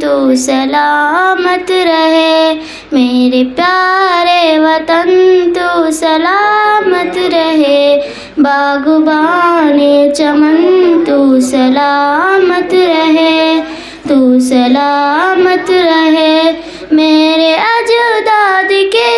तू सलामत रहे। मेरे प्यारे वतन तू सलामत रहे। बागबाने चमन तू सलामत रहे, तू सलामत रहे। मेरे अजदाद के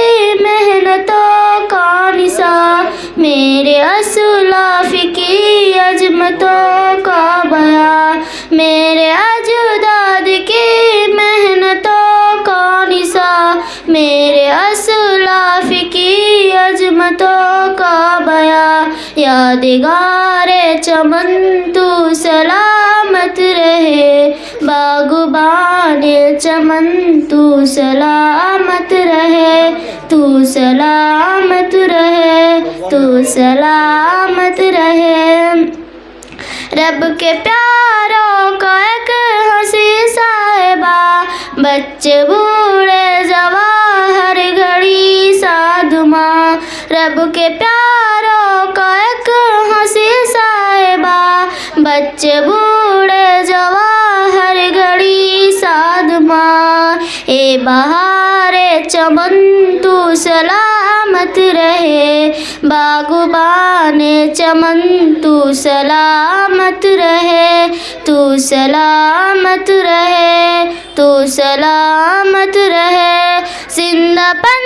मेहनतों का निसार, मेरे असलाफ की अजमतों का बयान, मेरे अजदाद की मेहनतों का निसार, मेरे असलाफ की अजमतों का बयान। यादगारे चमन तू सलामत रहे। बागबाने चमन तू सलामत रहे, तू सलामत रहे, तू सलामत रहे। रब के प्यारों का एक हंसी साहिबा, बच्चे बूढ़े जवान हर घड़ी साधुमा। रब के प्यारों का एक हंसी साहिबा, बच्चे बूढ़े जवान हर घड़ी साधुमा। ए बहारे चमन तू सलामत रहे। बागबाने चमन तू सलामत रहे, तू सलामत रहे, तू सलामत रहे। जिंदापन